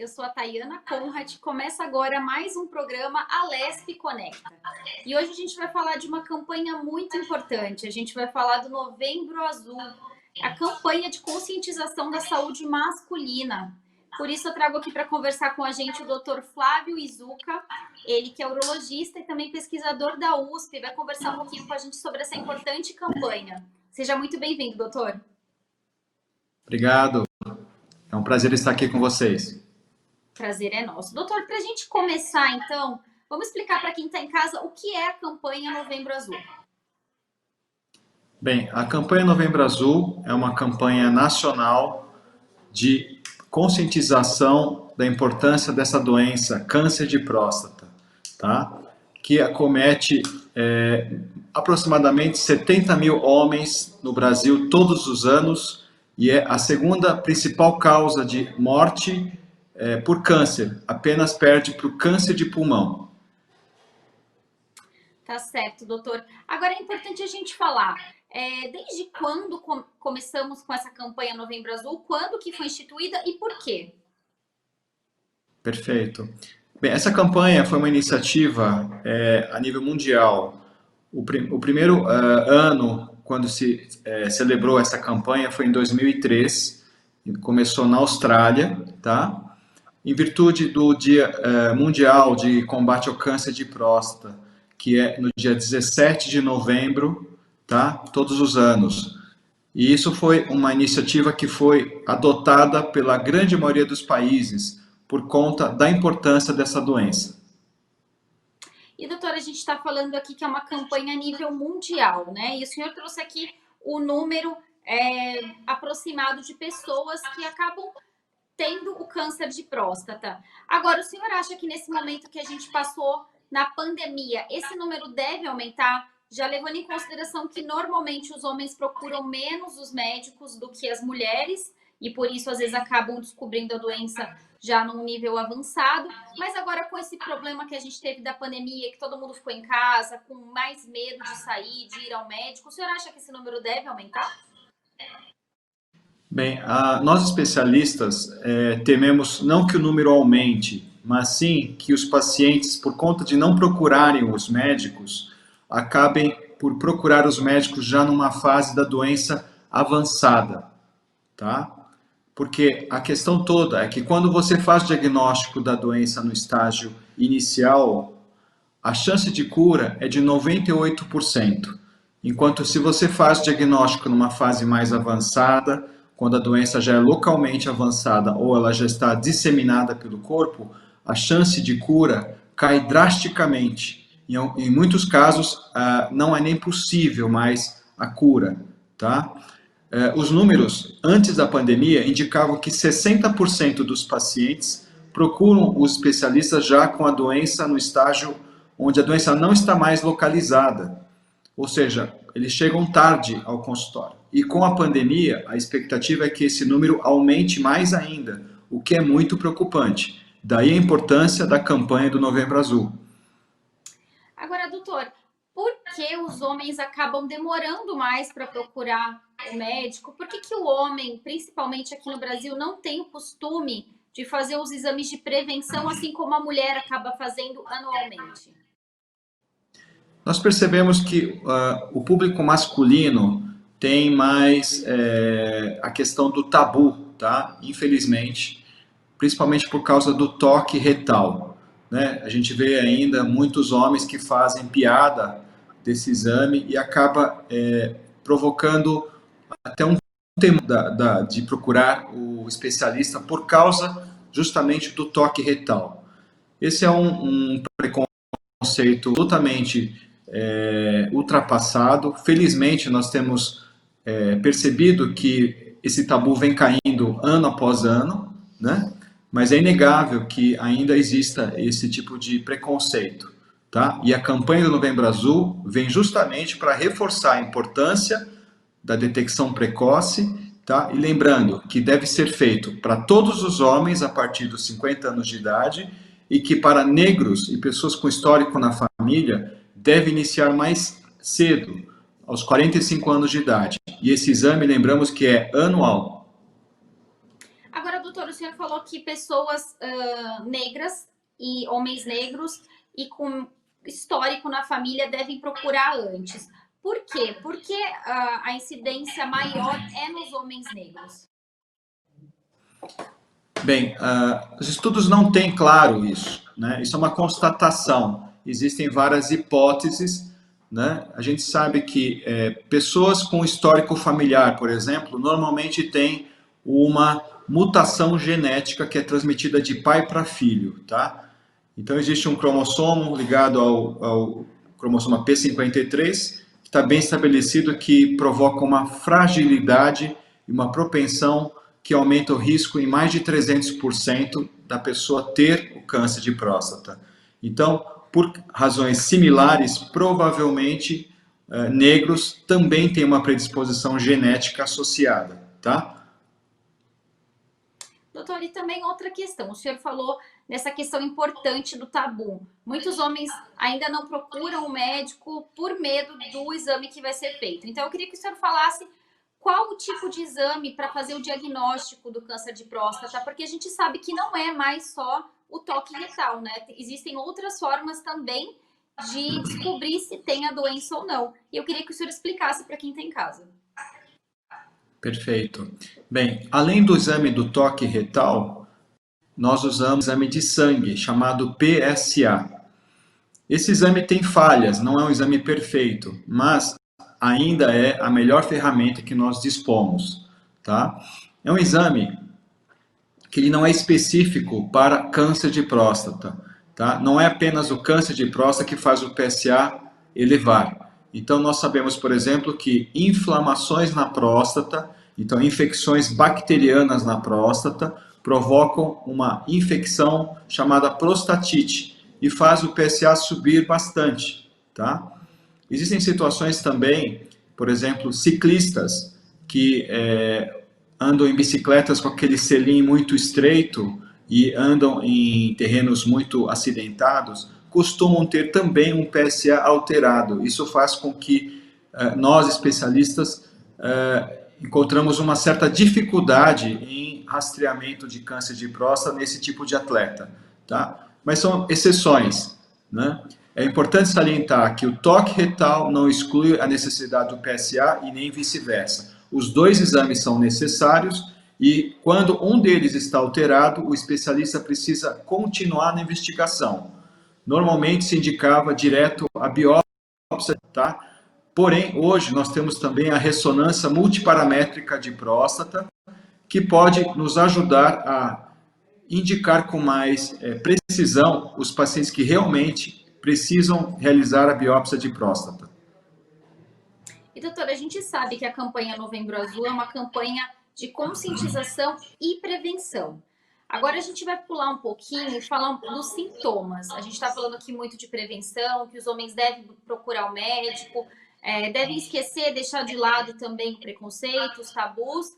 eu sou a Tayana Conrad, começa agora mais um programa Alesp Conecta. E hoje a gente vai falar de uma campanha muito importante, a gente vai falar do Novembro Azul, a campanha de conscientização da saúde masculina. Por isso eu trago aqui para conversar com a gente o Dr. Flávio Izuka, ele que é urologista e também pesquisador da USP, vai conversar um pouquinho com a gente sobre essa importante campanha. Seja muito bem-vindo, doutor. Obrigado. É um prazer estar aqui com vocês. Prazer é nosso. Doutor, para a gente começar, então, vamos explicar para quem está em casa o que é a campanha Novembro Azul. Bem, a campanha Novembro Azul é uma campanha nacional de conscientização da importância dessa doença, câncer de próstata, tá? Que acomete aproximadamente 70 mil homens no Brasil todos os anos e é a segunda principal causa de morte por câncer, apenas perde para o câncer de pulmão. Tá certo, doutor. Agora é importante a gente falar, desde quando começamos com essa campanha Novembro Azul, quando que foi instituída e por quê? Perfeito. Bem, essa campanha foi uma iniciativa a nível mundial. O primeiro ano, quando se celebrou essa campanha, foi em 2003, começou na Austrália, tá? Em virtude do Dia Mundial de Combate ao Câncer de Próstata, que é no dia 17 de novembro, tá? Todos os anos. E isso foi uma iniciativa que foi adotada pela grande maioria dos países por conta da importância dessa doença. E, doutora, a gente está falando aqui que é uma campanha a nível mundial, né? E o senhor trouxe aqui o número aproximado de pessoas que acabam tendo o câncer de próstata. Agora, o senhor acha que nesse momento que a gente passou na pandemia, esse número deve aumentar, já levando em consideração que normalmente os homens procuram menos os médicos do que as mulheres e por isso às vezes acabam descobrindo a doença já num nível avançado, mas agora com esse problema que a gente teve da pandemia, que todo mundo ficou em casa, com mais medo de sair, de ir ao médico, o senhor acha que esse número deve aumentar? Bem, nós especialistas tememos não que o número aumente, mas sim que os pacientes, por conta de não procurarem os médicos, acabem por procurar os médicos já numa fase da doença avançada, tá? Porque a questão toda é que quando você faz o diagnóstico da doença no estágio inicial, a chance de cura é de 98%. Enquanto se você faz o diagnóstico numa fase mais avançada, quando a doença já é localmente avançada ou ela já está disseminada pelo corpo, a chance de cura cai drasticamente. Em muitos casos, não é nem possível mais a cura, tá? Os números antes da pandemia indicavam que 60% dos pacientes procuram os especialistas já com a doença no estágio onde a doença não está mais localizada. Ou seja, eles chegam tarde ao consultório. E com a pandemia, a expectativa é que esse número aumente mais ainda, o que é muito preocupante. Daí a importância da campanha do Novembro Azul. Agora, doutor, por que os homens acabam demorando mais para procurar o médico? Por que o homem, principalmente aqui no Brasil, não tem o costume de fazer os exames de prevenção, assim como a mulher acaba fazendo anualmente? Nós percebemos que o público masculino tem mais a questão do tabu, tá? Infelizmente, principalmente por causa do toque retal, né? A gente vê ainda muitos homens que fazem piada desse exame e acaba provocando até um temor de procurar o especialista por causa justamente do toque retal. Esse é um preconceito absolutamente ultrapassado. Felizmente, nós temos percebido que esse tabu vem caindo ano após ano, né? Mas é inegável que ainda exista esse tipo de preconceito, tá? E a campanha do Novembro Azul vem justamente para reforçar a importância da detecção precoce, tá? E lembrando que deve ser feito para todos os homens a partir dos 50 anos de idade e que para negros e pessoas com histórico na família deve iniciar mais cedo, aos 45 anos de idade. E esse exame, lembramos que é anual. Agora, doutor, o senhor falou que pessoas negras e homens negros e com histórico na família devem procurar antes. Por quê? Porque a incidência maior é nos homens negros. Bem, os estudos não têm claro isso, né? Isso é uma constatação. Existem várias hipóteses, né? A gente sabe que pessoas com histórico familiar, por exemplo, normalmente têm uma mutação genética que é transmitida de pai para filho, tá? Então existe um cromossomo ligado ao cromossomo P53, que está bem estabelecido, que provoca uma fragilidade e uma propensão que aumenta o risco em mais de 300% da pessoa ter o câncer de próstata. Então, por razões similares, provavelmente negros também têm uma predisposição genética associada, tá? Doutor, e também outra questão. O senhor falou nessa questão importante do tabu. Muitos homens ainda não procuram o médico por medo do exame que vai ser feito. Então, eu queria que o senhor falasse qual o tipo de exame para fazer o diagnóstico do câncer de próstata, porque a gente sabe que não é mais só o toque retal, né? Existem outras formas também de descobrir se tem a doença ou não. E eu queria que o senhor explicasse para quem está em casa. Perfeito. Bem, além do exame do toque retal, nós usamos exame de sangue, chamado PSA. Esse exame tem falhas, não é um exame perfeito, mas ainda é a melhor ferramenta que nós dispomos, tá? É um exame que ele não é específico para câncer de próstata, tá? Não é apenas o câncer de próstata que faz o PSA elevar. Então, nós sabemos, por exemplo, que inflamações na próstata, então infecções bacterianas na próstata, provocam uma infecção chamada prostatite e faz o PSA subir bastante, tá? Existem situações também, por exemplo, ciclistas que andam em bicicletas com aquele selim muito estreito e andam em terrenos muito acidentados, costumam ter também um PSA alterado. Isso faz com que nós, especialistas, encontramos uma certa dificuldade em rastreamento de câncer de próstata nesse tipo de atleta, tá? Mas são exceções, né? É importante salientar que o toque retal não exclui a necessidade do PSA e nem vice-versa. Os dois exames são necessários e quando um deles está alterado, o especialista precisa continuar na investigação. Normalmente se indicava direto a biópsia, tá? Porém, hoje nós temos também a ressonância multiparamétrica de próstata, que pode nos ajudar a indicar com mais precisão os pacientes que realmente precisam realizar a biópsia de próstata. E, doutora, a gente sabe que a campanha Novembro Azul é uma campanha de conscientização e prevenção. Agora a gente vai pular um pouquinho e falar dos sintomas. A gente está falando aqui muito de prevenção, que os homens devem procurar o médico, devem esquecer, deixar de lado também o preconceito, os tabus.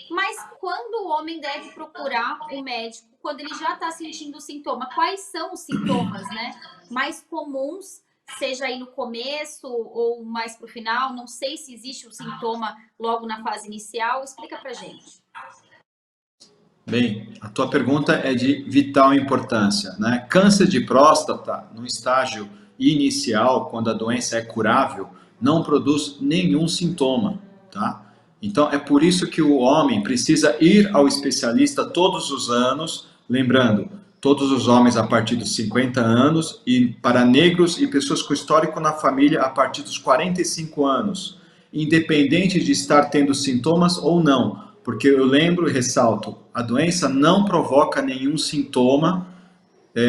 Mas quando o homem deve procurar o médico, quando ele já está sentindo o sintoma, quais são os sintomas, né, mais comuns, seja aí no começo ou mais para o final? Não sei se existe o sintoma logo na fase inicial. Explica para gente. Bem, a tua pergunta é de vital importância, né? Câncer de próstata, no estágio inicial, quando a doença é curável, não produz nenhum sintoma, tá? Então, é por isso que o homem precisa ir ao especialista todos os anos, lembrando, todos os homens a partir dos 50 anos e para negros e pessoas com histórico na família a partir dos 45 anos, independente de estar tendo sintomas ou não, porque eu lembro e ressalto, a doença não provoca nenhum sintoma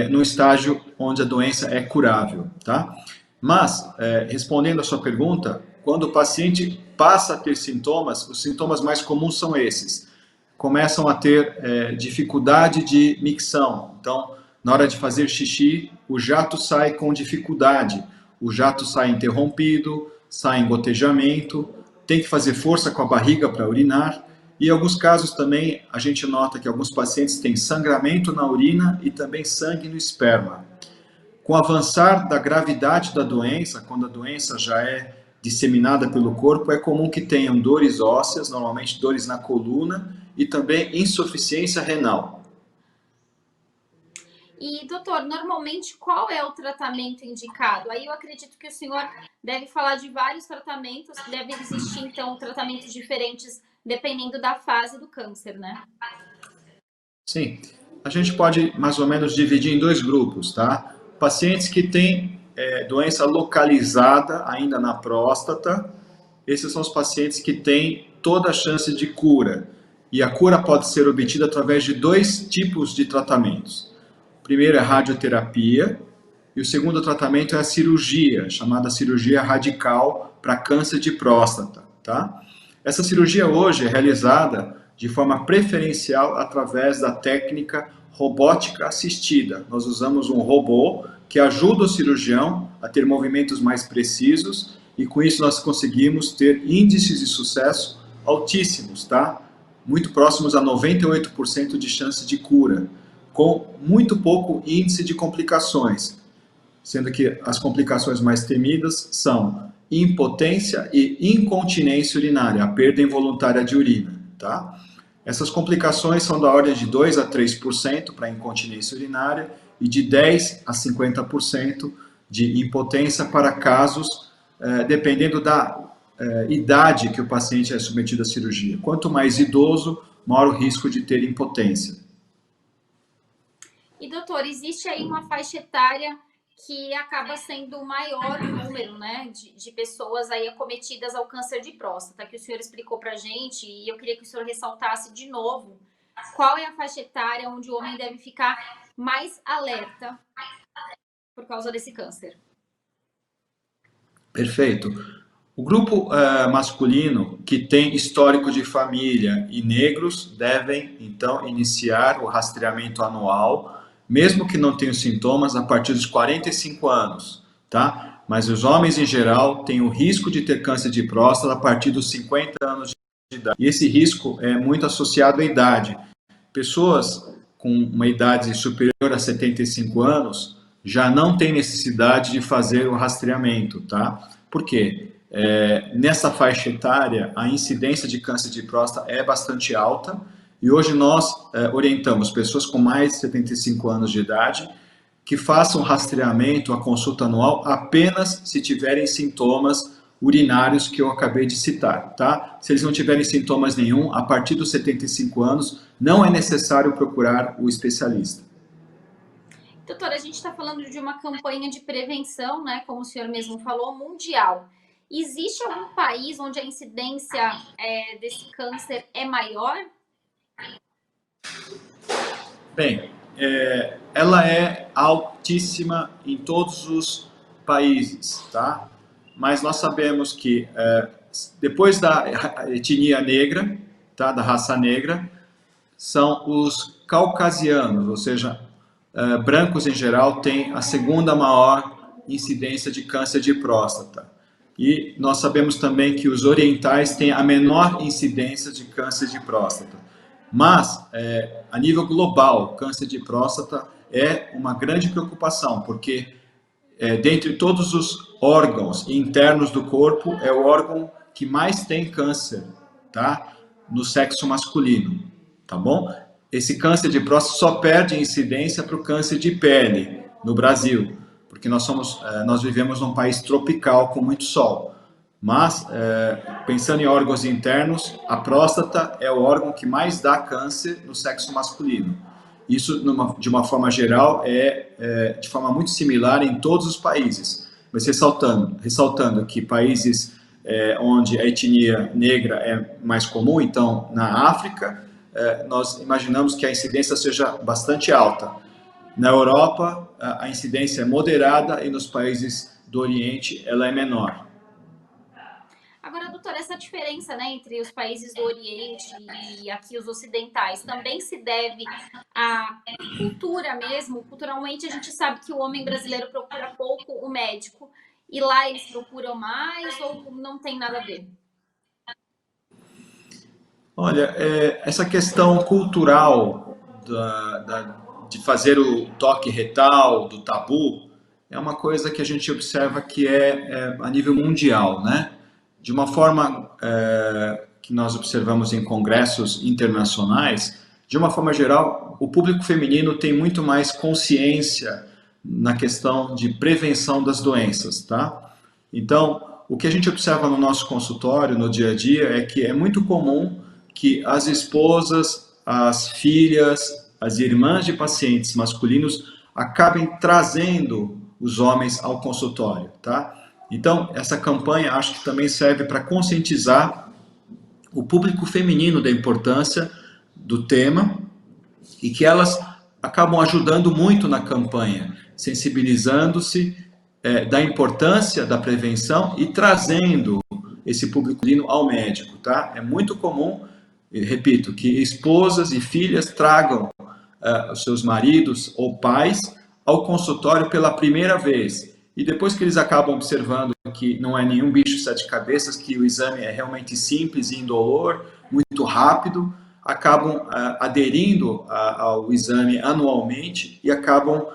no estágio onde a doença é curável, tá? Mas, respondendo a sua pergunta, quando o paciente passa a ter sintomas, os sintomas mais comuns são esses. Começam a ter dificuldade de micção. Então, na hora de fazer xixi, o jato sai com dificuldade. O jato sai interrompido, sai em gotejamento, tem que fazer força com a barriga para urinar. E em alguns casos também a gente nota que alguns pacientes têm sangramento na urina e também sangue no esperma. Com o avançar da gravidade da doença, quando a doença já é disseminada pelo corpo, é comum que tenham dores ósseas, normalmente dores na coluna, e também insuficiência renal. E, doutor, normalmente qual é o tratamento indicado? Aí eu acredito que o senhor deve falar de vários tratamentos, deve existir, então, tratamentos diferentes dependendo da fase do câncer, né? Sim, a gente pode mais ou menos dividir em dois grupos, tá? Pacientes que têm doença localizada ainda na próstata, esses são os pacientes que têm toda a chance de cura. E a cura pode ser obtida através de dois tipos de tratamentos. O primeiro é a radioterapia e o segundo tratamento é a cirurgia, chamada cirurgia radical para câncer de próstata, tá? Essa cirurgia hoje é realizada de forma preferencial através da técnica robótica assistida. Nós usamos um robô que ajuda o cirurgião a ter movimentos mais precisos e com isso nós conseguimos ter índices de sucesso altíssimos, tá? Muito próximos a 98% de chance de cura, com muito pouco índice de complicações, sendo que as complicações mais temidas são impotência e incontinência urinária, a perda involuntária de urina, tá? Essas complicações são da ordem de 2 a 3% para incontinência urinária e de 10 a 50% de impotência para casos, dependendo da idade que o paciente é submetido à cirurgia. Quanto mais idoso, maior o risco de ter impotência. E, doutor, existe aí uma faixa etária que acaba sendo o maior número, né, de pessoas aí acometidas ao câncer de próstata, que o senhor explicou pra gente, e eu queria que o senhor ressaltasse de novo qual é a faixa etária onde o homem deve ficar mais alerta por causa desse câncer. Perfeito. O grupo masculino que tem histórico de família e negros devem, então, iniciar o rastreamento anual, mesmo que não tenham sintomas, a partir dos 45 anos, tá? Mas os homens, em geral, têm o risco de ter câncer de próstata a partir dos 50 anos de idade. E esse risco é muito associado à idade. Pessoas com uma idade superior a 75 anos já não têm necessidade de fazer o rastreamento, tá? Por quê? Nessa faixa etária, a incidência de câncer de próstata é bastante alta e hoje nós orientamos pessoas com mais de 75 anos de idade que façam rastreamento, a consulta anual, apenas se tiverem sintomas urinários que eu acabei de citar, tá? Se eles não tiverem sintomas nenhum, a partir dos 75 anos, não é necessário procurar o especialista. Doutora, a gente está falando de uma campanha de prevenção, né, como o senhor mesmo falou, mundial. Existe algum país onde a incidência desse câncer é maior? Bem, ela é altíssima em todos os países, tá? Mas nós sabemos que depois da etnia negra, tá, da raça negra, são os caucasianos, ou seja, brancos em geral têm a segunda maior incidência de câncer de próstata. E nós sabemos também que os orientais têm a menor incidência de câncer de próstata. Mas, a nível global, o câncer de próstata é uma grande preocupação, porque dentre todos os órgãos internos do corpo, é o órgão que mais tem câncer, tá? No sexo masculino, tá bom? Esse câncer de próstata só perde incidência para o câncer de pele no Brasil, porque nós vivemos num país tropical com muito sol. Mas, pensando em órgãos internos, a próstata é o órgão que mais dá câncer no sexo masculino. Isso, de uma forma geral, de forma muito similar em todos os países. Mas ressaltando que países onde a etnia negra é mais comum, então na África, nós imaginamos que a incidência seja bastante alta. Na Europa, a incidência é moderada e nos países do Oriente ela é menor. Agora, doutora, essa diferença, né, entre os países do Oriente e aqui os ocidentais também se deve à cultura mesmo? Culturalmente, a gente sabe que o homem brasileiro procura pouco o médico e lá eles procuram mais ou não tem nada a ver? Olha, essa questão cultural de fazer o toque retal, do tabu, é uma coisa que a gente observa que é a nível mundial, né? De uma forma que nós observamos em congressos internacionais, de uma forma geral, o público feminino tem muito mais consciência na questão de prevenção das doenças, tá? Então, o que a gente observa no nosso consultório, no dia a dia, é que é muito comum que as esposas, as filhas, as irmãs de pacientes masculinos acabem trazendo os homens ao consultório, tá? Então, essa campanha acho que também serve para conscientizar o público feminino da importância do tema e que elas acabam ajudando muito na campanha, sensibilizando-se da importância da prevenção e trazendo esse público feminino ao médico, tá? É muito comum, repito, que esposas e filhas tragam os seus maridos ou pais ao consultório pela primeira vez. E depois que eles acabam observando que não é nenhum bicho de sete cabeças, que o exame é realmente simples e indolor, muito rápido, acabam aderindo ao exame anualmente e acabam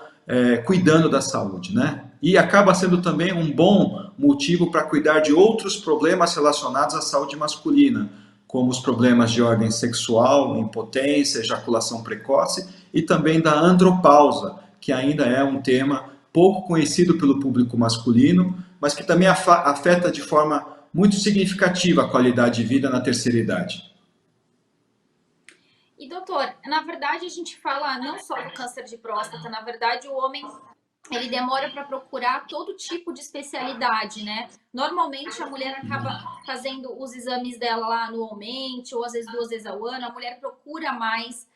cuidando da saúde, né? E acaba sendo também um bom motivo para cuidar de outros problemas relacionados à saúde masculina, como os problemas de ordem sexual, impotência, ejaculação precoce e também da andropausa, que ainda é um tema pouco conhecido pelo público masculino, mas que também afeta de forma muito significativa a qualidade de vida na terceira idade. E doutor, na verdade a gente fala não só do câncer de próstata, na verdade o homem ele demora para procurar todo tipo de especialidade, né? Normalmente a mulher acaba fazendo os exames dela lá anualmente, ou às vezes 2 vezes ao ano, a mulher procura mais,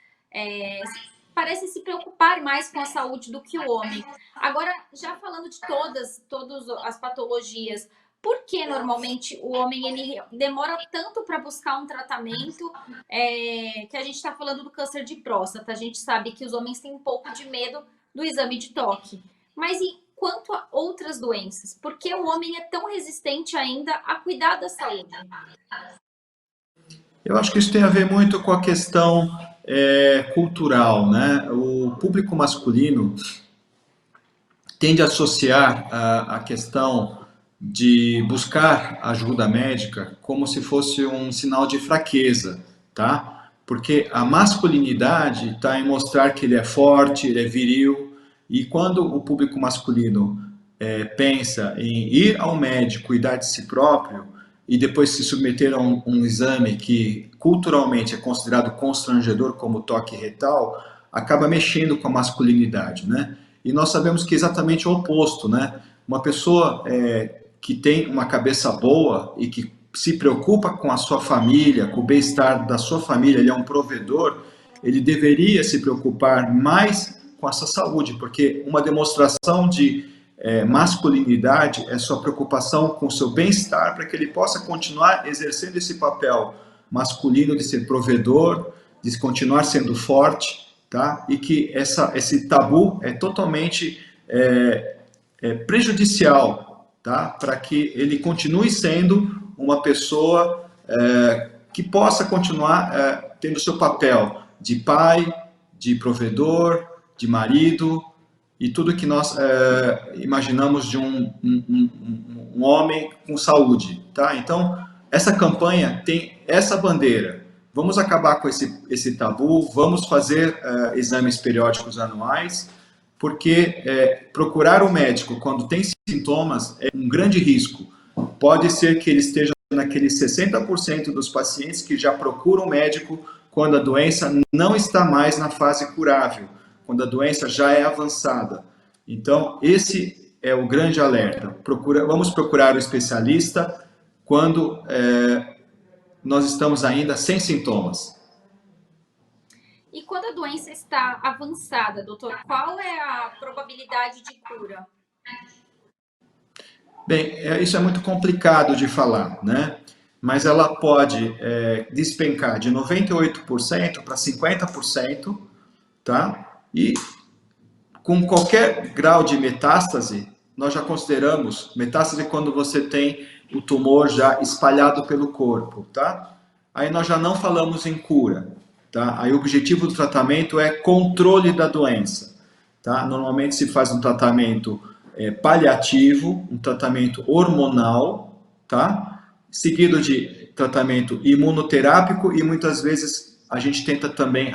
parece se preocupar mais com a saúde do que o homem. Agora, já falando de todas as patologias, por que normalmente o homem ele demora tanto para buscar um tratamento? Que a gente está falando do câncer de próstata, a gente sabe que os homens têm um pouco de medo do exame de toque. Mas e quanto a outras doenças? Por que o homem é tão resistente ainda a cuidar da saúde? Eu acho que isso tem a ver muito com a questão cultural, né? O público masculino tende a associar a questão de buscar ajuda médica como se fosse um sinal de fraqueza, tá? Porque a masculinidade está em mostrar que ele é forte, ele é viril, e quando o público masculino pensa em ir ao médico, cuidar de si próprio, e depois se submeter a um exame que culturalmente é considerado constrangedor, como o toque retal, acaba mexendo com a masculinidade, né? E nós sabemos que é exatamente o oposto, né? Uma pessoa que tem uma cabeça boa e que se preocupa com a sua família, com o bem-estar da sua família, ele é um provedor, ele deveria se preocupar mais com a sua saúde, porque uma demonstração de masculinidade é sua preocupação com o seu bem-estar para que ele possa continuar exercendo esse papel masculino de ser provedor, de continuar sendo forte, tá? E que esse tabu é totalmente prejudicial, tá? Para que ele continue sendo uma pessoa que possa continuar tendo seu papel de pai, de provedor, de marido, e tudo que nós imaginamos de um homem com saúde, tá? Então, essa campanha tem essa bandeira. Vamos acabar com esse tabu, vamos fazer exames periódicos anuais, porque procurar o médico quando tem sintomas é um grande risco. Pode ser que ele esteja naqueles 60% dos pacientes que já procuram o médico quando a doença não está mais na fase curável, quando a doença já é avançada. Então, esse é o grande alerta. Vamos procurar o especialista quando nós estamos ainda sem sintomas. E quando a doença está avançada, doutor, qual é a probabilidade de cura? Bem, isso é muito complicado de falar, né? Mas ela pode despencar de 98% para 50%, tá? E com qualquer grau de metástase, nós já consideramos metástase quando você tem o tumor já espalhado pelo corpo, tá? Aí nós já não falamos em cura, tá? Aí o objetivo do tratamento é controle da doença, tá? Normalmente se faz um tratamento paliativo, um tratamento hormonal, tá? Seguido de tratamento imunoterápico e muitas vezes a gente tenta também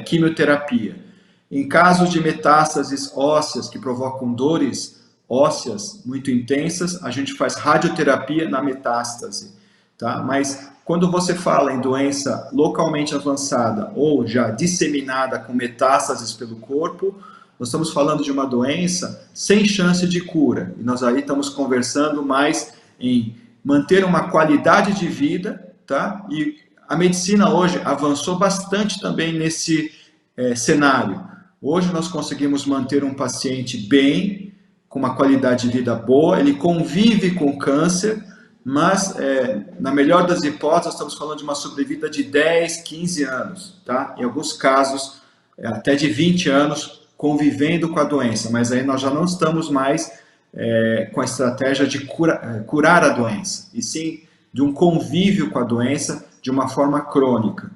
quimioterapia. Em casos de metástases ósseas que provocam dores ósseas muito intensas, a gente faz radioterapia na metástase, tá? Mas quando você fala em doença localmente avançada ou já disseminada com metástases pelo corpo, nós estamos falando de uma doença sem chance de cura. E nós aí estamos conversando mais em manter uma qualidade de vida, tá? E a medicina hoje avançou bastante também nesse cenário. Hoje nós conseguimos manter um paciente bem, com uma qualidade de vida boa, ele convive com o câncer, mas na melhor das hipóteses, nós estamos falando de uma sobrevida de 10, 15 anos, tá? Em alguns casos, até de 20 anos convivendo com a doença, mas aí nós já não estamos mais com a estratégia de curar a doença, e sim de um convívio com a doença de uma forma crônica.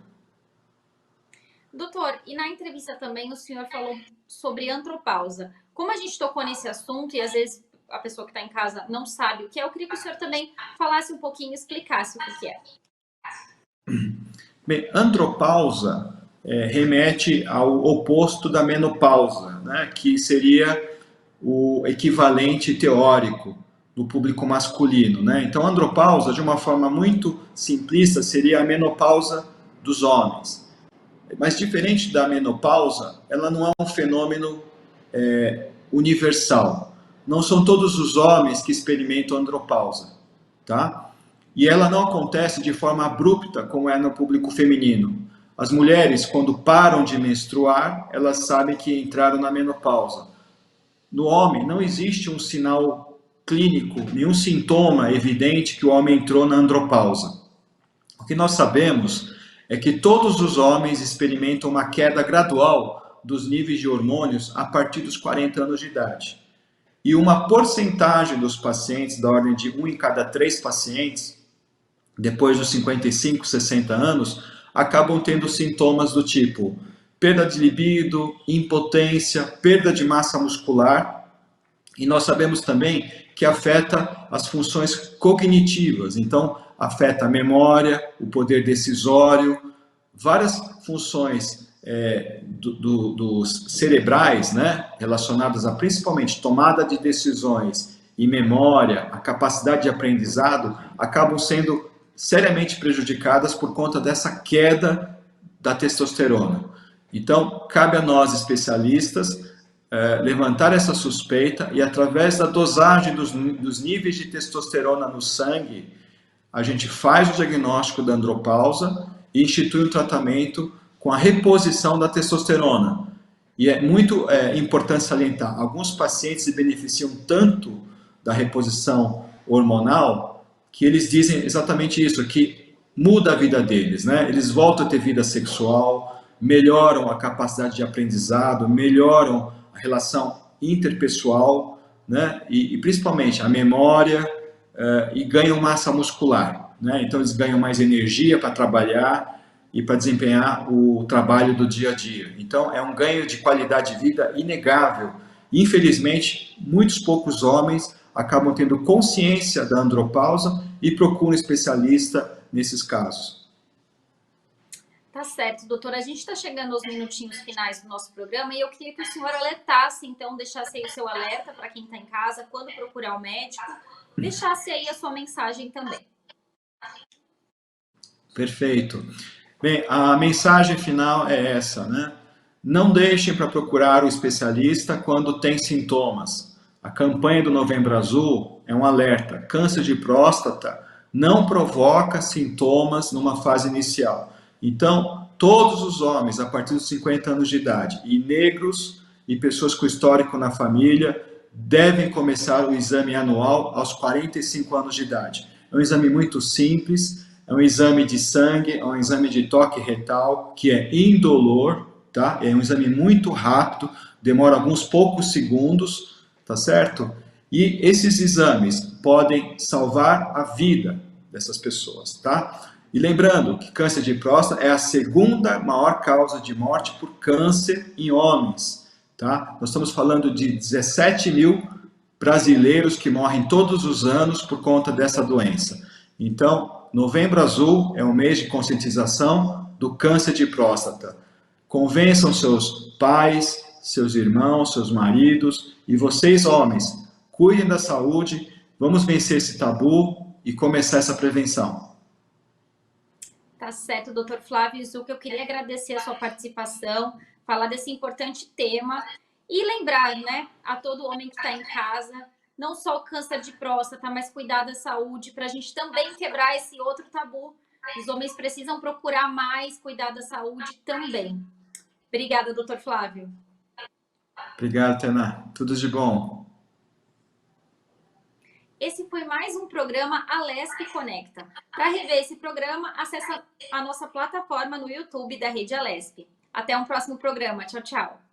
Doutor, e na entrevista também o senhor falou sobre andropausa. Como a gente tocou nesse assunto e às vezes a pessoa que está em casa não sabe o que é, eu queria que o senhor também falasse um pouquinho, explicasse o que é. Bem, andropausa remete ao oposto da menopausa, né, que seria o equivalente teórico do público masculino, né? Então, andropausa, de uma forma muito simplista, seria a menopausa dos homens. Mas diferente da menopausa, ela não é um fenômeno universal. Não são todos os homens que experimentam andropausa, tá? E ela não acontece de forma abrupta, como é no público feminino. As mulheres, quando param de menstruar, elas sabem que entraram na menopausa. No homem, não existe um sinal clínico, nenhum sintoma evidente que o homem entrou na andropausa. O que nós sabemos é que todos os homens experimentam uma queda gradual dos níveis de hormônios a partir dos 40 anos de idade. E uma porcentagem dos pacientes, da ordem de 1 em cada 3 pacientes, depois dos 55, 60 anos, acabam tendo sintomas do tipo perda de libido, impotência, perda de massa muscular. E nós sabemos também que afeta as funções cognitivas, então afeta a memória, o poder decisório, várias funções dos cerebrais, né, relacionadas a principalmente tomada de decisões e memória, a capacidade de aprendizado, acabam sendo seriamente prejudicadas por conta dessa queda da testosterona. Então, cabe a nós, especialistas, levantar essa suspeita e, através da dosagem dos níveis de testosterona no sangue, a gente faz o diagnóstico da andropausa e institui um tratamento com a reposição da testosterona. E é muito importante salientar, alguns pacientes se beneficiam tanto da reposição hormonal que eles dizem exatamente isso, que muda a vida deles, né? Eles voltam a ter vida sexual, melhoram a capacidade de aprendizado, melhoram a relação interpessoal, né? E principalmente a memória, e ganham massa muscular, né? Então eles ganham mais energia para trabalhar e para desempenhar o trabalho do dia a dia. Então é um ganho de qualidade de vida inegável. Infelizmente, muitos poucos homens acabam tendo consciência da andropausa e procuram um especialista nesses casos. Tá certo, doutora. A gente está chegando aos minutinhos finais do nosso programa e eu queria que o senhor alertasse, então, deixasse aí o seu alerta para quem está em casa, quando procurar o médico, deixasse aí a sua mensagem também. Perfeito. Bem, a mensagem final é essa, né? Não deixem para procurar o especialista quando tem sintomas. A campanha do Novembro Azul é um alerta. Câncer de próstata não provoca sintomas numa fase inicial. Então, todos os homens a partir dos 50 anos de idade, e negros e pessoas com histórico na família, devem começar o exame anual aos 45 anos de idade. É um exame muito simples, é um exame de sangue, é um exame de toque retal, que é indolor, tá? É um exame muito rápido, demora alguns poucos segundos, tá certo? E esses exames podem salvar a vida dessas pessoas, tá? E lembrando que câncer de próstata é a segunda maior causa de morte por câncer em homens, tá? Nós estamos falando de 17 mil brasileiros que morrem todos os anos por conta dessa doença. Então, Novembro Azul é um mês de conscientização. do câncer de próstata. Convençam seus pais, seus irmãos, seus maridos e vocês, homens, cuidem da saúde, vamos vencer esse tabu e começar essa prevenção. Tá certo, doutor Flávio Zucca, eu queria agradecer a sua participação, falar desse importante tema e lembrar, né, a todo homem que está em casa, não só o câncer de próstata, mas cuidar da saúde, para a gente também quebrar esse outro tabu. Os homens precisam procurar mais cuidar da saúde também. Obrigada, doutor Flávio. Obrigado, Tainá. Tudo de bom. Esse foi mais um programa Alesp Conecta. Para rever esse programa, acesse a nossa plataforma no YouTube da Rede Alesp. Até um próximo programa. Tchau, tchau.